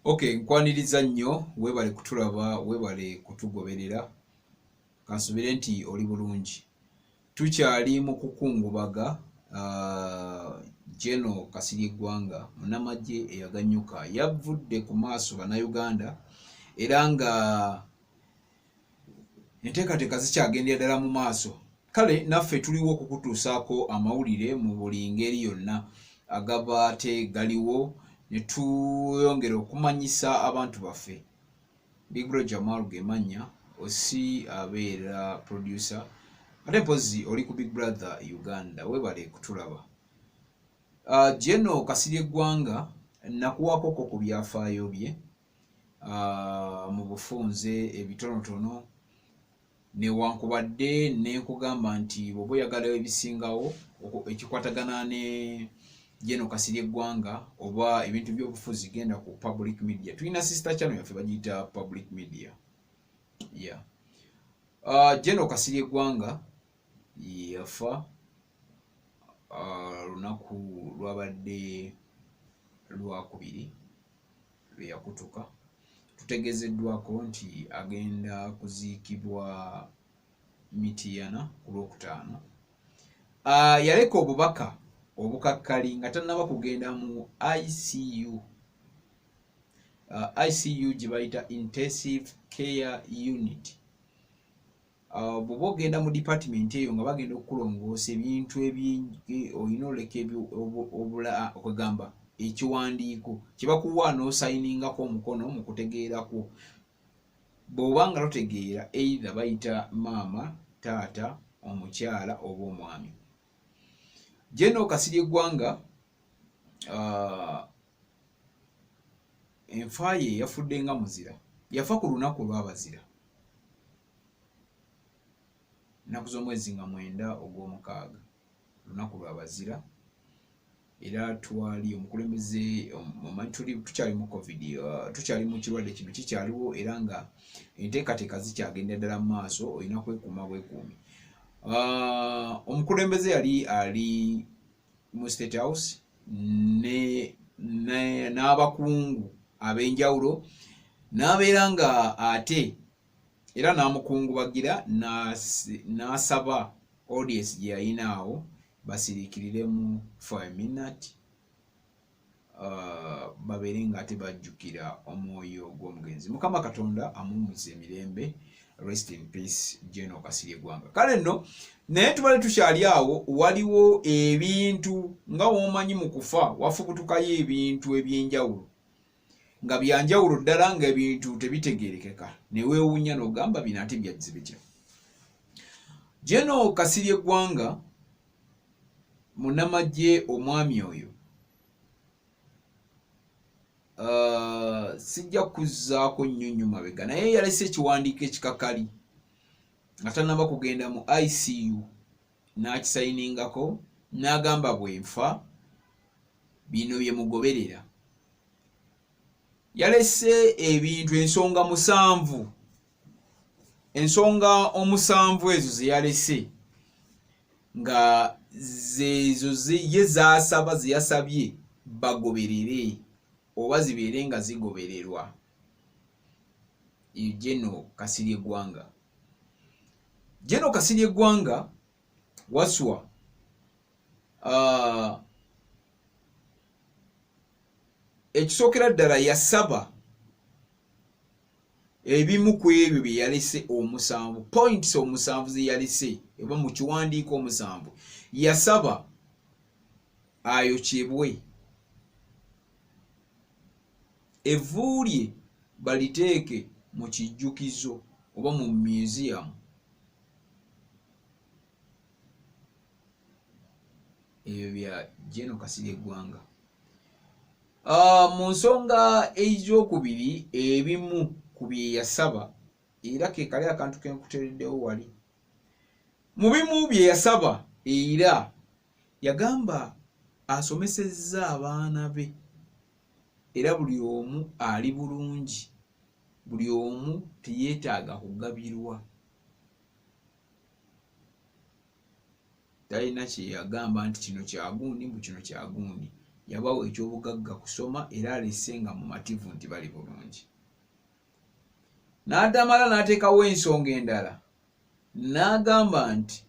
Okay, nkwaniriza nnyo webale kutulaba webale kutugoberera kansubire nti oli bulungi tukyali mu kukungubaga Geno Kasirye Gwanga munamagye eyaganyuka yavudde ku maaso bannayuganda era nga enteekateeka zikyagendera ddala mu maaso. Kale naffe tuliwo okukutuusaako amawulire mu buli ngeri yonna agaba ate galiwo ne tuyongera okumanyisa abantu baffe. Big Bro Jamal gemanya osi abeera producer ate mpozi oli ku Big Brother Uganda webale kutulaba. Geno Kasirye Gwanga nakuwaakoko ku byafaayo bye mu bufunze ebitonotono newankubadde nenkugamba nti bw'oba oyagala ebisingawo ekikwatagana ne Geno Kasirye Gwanga oba ebintu by'obufuzi genda ku public media. Tulina sister channel yaffe bagiyita public media. Yeah. Geno Kasirye Gwanga yafa lunaku lwabadde lwakubiri lwe yakutuka. Tutegezeddwako nti agenda kuziikibwa Mityana ku Lwokutaano. Yaleka obubaka obukakkali nga tannaba kugenda mu ICU. ICU gye bayita Intensive Care Unit. Bw'oba ogenda mu department eyo nga bagenda okukulongoosa ebintu ebingi olina oleka okugamba ekiwandiiko kye bakuwa n'osayiningako omukono mu kutegeerako. Bw'oba nga totegeera either bayita maama, taata, omukyala oba omwami. Geno Kasirye Gwanga enfa ye yafudde nga muzira. Yafa ku lunaku lw'abazira. Nnaku z'omwezi nga 9 Ogwomukaaga. Lunaku lw'abazira. Era twali omukulembeze tukyali mu COVID, tukyali mu kirwadde kino kikyaliwo era nga enteekateeka zikyagenda ddala mu maaso olina kwekuuma bwekuumi. Omukulembeze yali ali mu State House n'abakungu ab'enjawulo n'abeera nga ate era n'amukungubagira n'asaba audience gye yayinaawo basiriikiriremu for a minute babeere nga ate bajjukira omwoyo gw'omugenzi. Mukama Katonda amuwummuze emirembe. Rest in peace Geno Kasirye Gwanga. Kale nno naye tubale tukyali awo waliwo ebintu nga womanyi mu kufa wafubutukayo ebintu eby'enjawulo nga byanjawulo ddala nga ebintu tebitegeerekeka ne weewuunya n'ogamba bino ate byazze bitya. Geno Kasirye Gwanga munnamagye omwami oyo sijja kuzzaako nnyonnyo mabega naye yalese ekiwandiiko ekikakali nga tannaba kugenda mu ICU n'akisayiningako n'agamba bwenfa bino bye mugoberera. Yalese ebintu ensonga 7. Ensonga 7 ezo ze yalese nga zezo ye zaasaba ze yasabye bagoberere oba zibeere nga zigobererwa. Geno Kasirye Gwanga. Geno Kasirye Gwanga waswa ekisookera ddala yasaba ebimu ku ebyo bye yalese 7 points 7 ze yalese eba mu kiwandiiko 7 yasaba ayokyebwe evvu lye baliteeke mu kijjukizo oba mu museum. Ebyo bya Geno Kasirye Gwanga. Mu nsonga ez'okubiri ebimu ku bye yasaba era ke kali akantu ke nkuteereddewo wali. Mu bimu bye yasaba era yagamba asomesezza abaana be era buli omu ali bulungi, buli omu teyeetaaga kugabirwa. Talina kye yagamba nti kino kyagundi mbu kino kyagundi. yabawa ekyobugagga kusoma era alese nga mumativu nti bali bulungi. N'atamala n'ateekawo ensonga endala n'agamba nti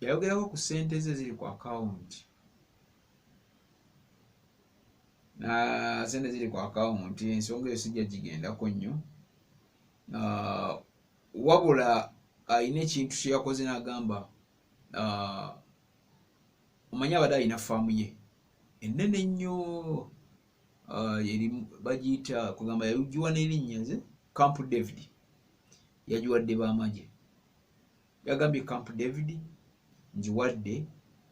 yayogerako ku ssente ze ziri ku akawunti, ssente ziri ku akawunti, ensonga eyo sijja gigendako nnyo, wabula alina ekintu kye yakoze n'agamba omanyi abadde alina faamu ye ennene nnyo, bagiyita kugamba yagiwa n'erinnya ze Camp David, yagiwadde b'amagye. Yagambye Camp David ngiwadde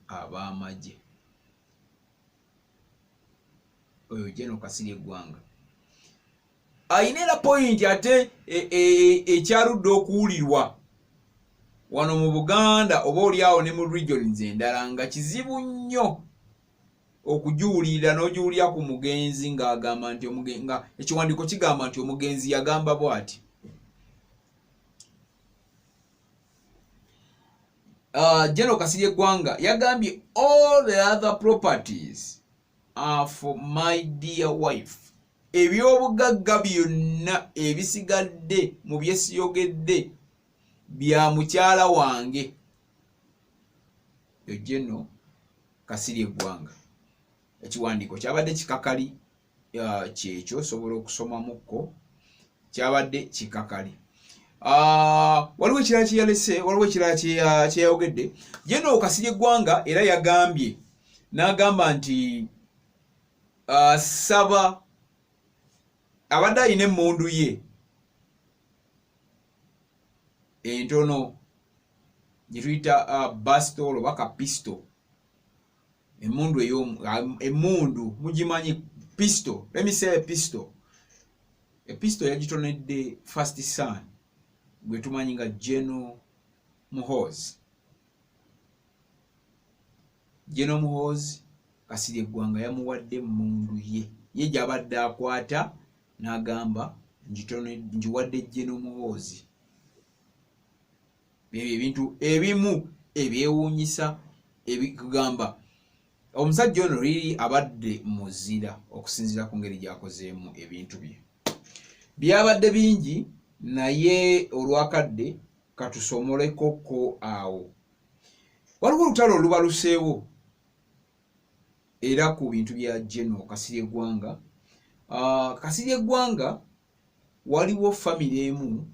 ab'amagye. Oyo General Kasirye Gwanga ayina era point ate ekyaludde okuwulirwa wano mu Buganda oba oliawo ne mu regions endala nga kizibu nnyo okujuwulira n'ojuwulira ku mugenzi ng'agamba nti nga ekiwandiiko kigamba nti omugenzi yagamba bw'ati. General Kasirye Gwanga yagambye all the other properties are for my dear wife. Ebyobugagga byonna ebisigadde mu byesiyogedde bya mukyala wange. General Kasirye Gwanga. Ekiwandiiko kyabadde kikakali kyekyo sobola okusomamuko, kyabadde kikakali. Waliwo ekirala kyeyalese, waliwo ekirala kyeyayogedde. General Kasirye Gwanga era yagambye n'agamba nti saba abadde alina emmundu ye entono gye tuyita bastol oba kapisto, emmundu emmundu mugimanyi pistol, let me say pistol. Episto yagitonedde first son gwe tumanyi nga General Muhoozi. General Muhoozi Kasirye Gwanga yamuwadde emmundu ye gy'abadde akwata n'agamba ngiwadde General Muhoozi. Ebintu ebimu ebyewuunyisa ebikugamba omusajja ono liri abadde muzira okusinziira ku ngeri gy'akozeemu ebintu bye. Byabadde bingi naye olwakadde katusomolekoko awo. Waliwo olutalo olubaluseewo era ku bintu bya General Kasirye Gwanga. Kasirye Gwanga waliwo famire emu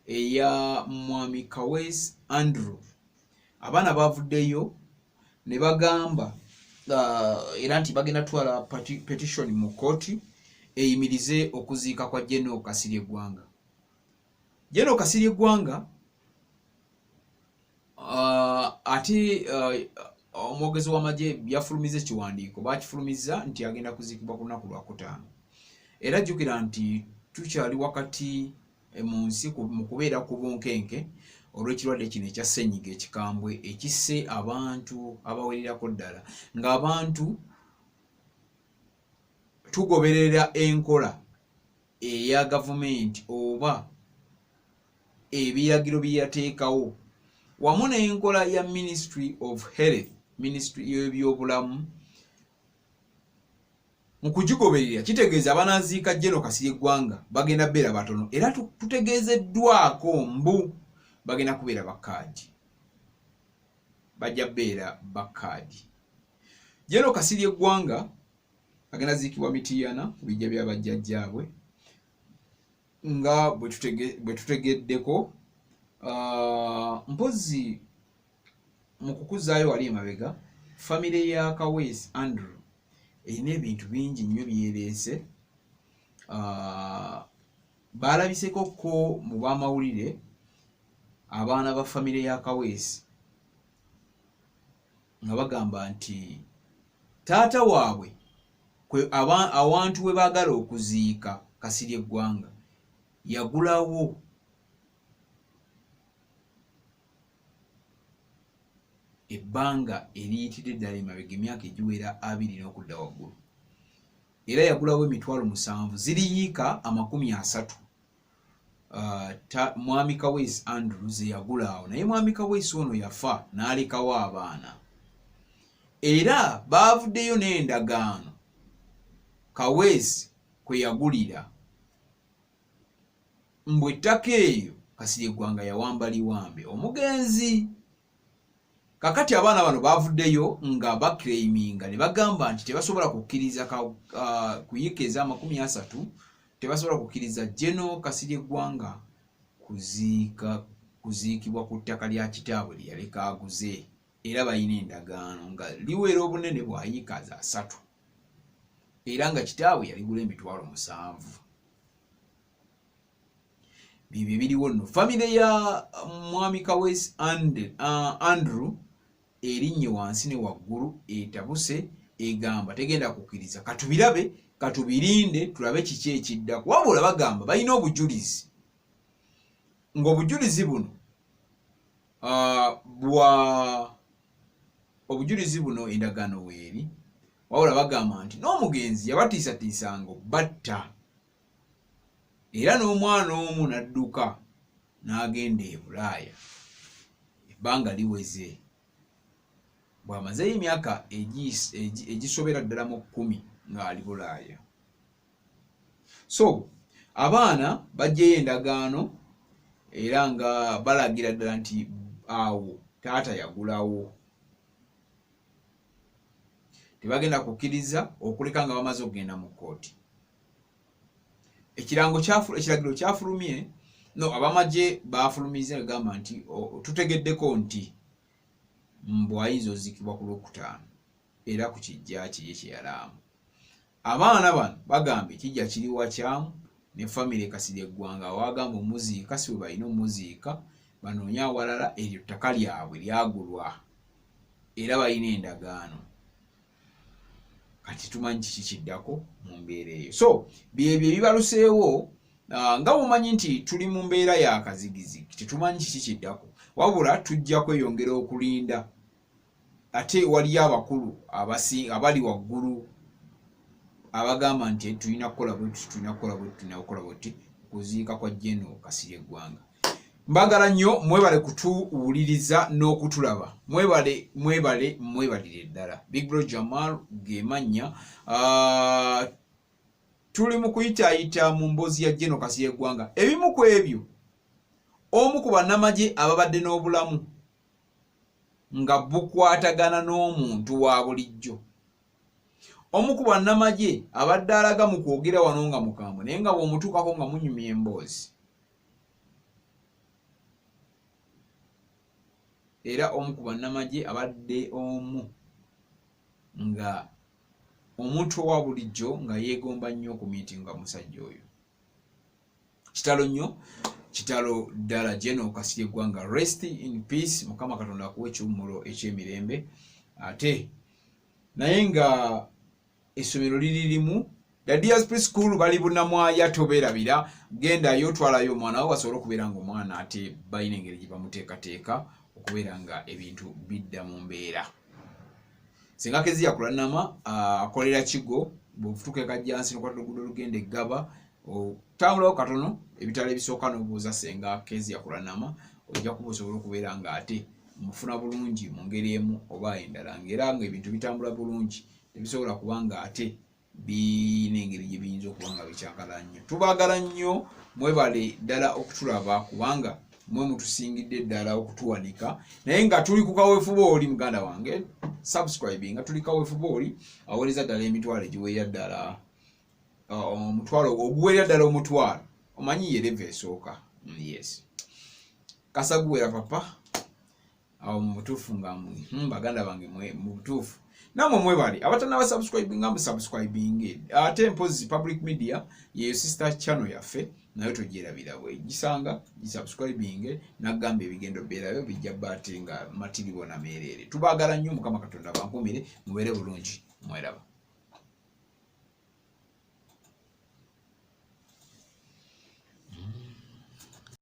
eya Mwami Kaweesi Andrew. Abaana bavuddeyo ne bagamba era nti bagenda twala petition mu kooti eyimirize okuziika kwa General Kasirye Gwanga. General Kasirye Gwanga ate omwogezi w'amagye yafulumiza ekiwandiiko, bakifulumiza nti agenda kuziikibwa ku lunaku lwa Kutaano. Era jjukira nti tukyali wakati mu nsi mu kubeera ku bunkenke olw'ekirwadde kino ekya ssenyiga ekikambwe ekisse abantu abawererako ddala, ng'abantu tugoberera enkola eya gavumenti oba ebiragiro bye yateekawo wamu n'enkola ya Ministry of Health, Ministry y'ebyobulamu mu kugigoberera. Kitegeeza abanaaziika General Kasirye Gwanga bagenda beera batono era tutegeezeddwako mbu bagenda kubeera bakaadi, bajja beera bakaadi. General Kasirye Gwanga agenda ziikibwa Mityana ku bijja bya bajjajjaabwe nga bwe tutegeddeko. Mpozi mu kukuzaayo wali emabega famire ya Kaweesi Andrew erina ebintu bingi nnyo byereese. Baalabiseko ko mu b'amawulire abaana ba famire ya Kaweesi nga bagamba nti taata waabwe awantu we baagala okuziika Kasirye Gwanga yagulawo ebbanga eriyitidde ddala emabega emyaka egiwera 20 n'okudda waggulu, era yagulawo $7,000 ziriyiika 30. Mwami Kaweesi Andrew ze yagula awo, naye Mwami Kaweesi ono yafa n'alekawo abaana. era bavuddeyo n'endagaano Kaweesi kwe yagulira mbwe ettaka eyo Kasirye Gwanga yawamba liwambe omugenzi. Kakati abaana bano bavuddeyo nga baklaiminga ne bagamba nti tebasobola kukkiriza kuyika eza 30 tebasobola kukkiriza General Kasirye Gwanga kuziikibwa ku ttaka lya kitaabwe lye yaleka aguze, era balina endagaano nga liwera obunene bwayika za 3 era nga kitaabwe yaligula emitwalo 7. Bibyo biriwo nno. Famire ya mwami Kaweesi Andrew erinye wansi ne waggulu etabuse egamba tegenda kukkiriza. Katubirabe, katubirinde tulabe kiki ekiddako. Wabula bagamba balina obujulizi ng'obujulizi buno obujulizi buno endagaano weeri. Wabula bagamba nti n'omugenzi yabatiisatiisanga batta era n'omwana omu n'adduka n'agenda e Bulaaya ebbanga liweze bw'amazeyo emyaka egisobera ddala mu 10 ng'ali Bulaaya. So abaana bajjeyo endagaano era nga balagira ddala nti awo taata yagulawo, tebagenda kukkiriza okuleka nga bamaze okugenda mu kkooti. Ekiragiro kyafulumye abamagye bafulumiza agamba nti tutegeddeko nti mbwayinza ozikibwa ku Lwokutaano era ku kijja kye kyeyalaamu. Abaana bano bagamba ekijja kiri wakyamu ne famire Kasirye Gwanga wagamba omuziika si bwe balina omuziika banoonya awalala eryo ttaka lyabwe lyagulwa era balina endagaano. Kati tumanyi kiki kiddako mu mbeera eyo. So byebyo ebibaluseewo nga mumanyi nti tuli mu mbeera ya kazigizigi, tetumanyi kiki kiddako, wabula tujja kweyongera okulinda. Ate waliyo abakulu abali waggulu abagamba nti tulina kukola bwetuti, tulina kukola bwetuti kuziika kwa General Kasirye Gwanga. Mbagala nnyo, mwebale kutuwuliriza n'okutulaba. Mwebalire ddala. Big Bro Jamal Gemanya. Tuli mu kuyitaayita mu mboozi ya General Kasirye Gwanga. Ebimu ku ebyo omu ku bannamagye ababadde n'obulamu nga bukwatagana n'omuntu wa bulijjo. Omu ku bannamagye abadde alaga mu kwogera wano nga mukambwe naye nga bw'omutuukako nga munyumya emboozi. Era omu ku bannamagye abadde omu nga omuntu owa bulijjo nga yeegomba nnyo ku miitinga musajja oyo. Kitalo nnyo, kitalo ddala. General Kasirye Gwanga, rest in peace. Mukama Katonda akuwa ekiwummulo eky'emirembe. Ate naye nga essomero liri limu, Dadia's Preschool bali Bunnamwaya tobeerabira, gendayo twalayo omwana wo basobole okubeera ng'omwana ate balina engeri gye bamuteekateeka okubeera nga ebintu bidda mu mbeera. Singa Kezia Kulanama akolera Kigo bw'ofutuka Kajjansi n'okwata oluguudo olugenda e Gaba otambulawo katono ebitala ebisooka n'obuuza Senga Kezia Kulanama ojja kuba osobola okubeera nga ate mufuna bulungi mu ngeri emu oba endala ng'era nga ebintu bitambula bulungi tebisobola kuba nga ate biina engeri gye biyinza okuba nga bikyakala nnyo. Tubaagala nnyo, mwebale ddala okutulaba kubanga mwe mutusingidde ddala okutuwanika naye nga tuli ku kaweefube oli muganda wange subscribe nga tuli kaweefube oli aweereza ddala emitwalo egiweerera ddala omutwalo oguweerera ddala omutwalo omanyi ye leva esooka. Yes, kasaguwera papa awo mu butuufu nga baganda bange mu butuufu namwe mwebale abatannaba subscribe nga musubscribing ate mpozi public media yeyo sister channel yaffe nayo togyerabira bwe gisanga gisubscribing nagamba ebigendo beerayo bijja bate nga matiribo na meerere. Tubaagala nnyo, Mukama Katonda bankumire mubeere bulungi, mweraba.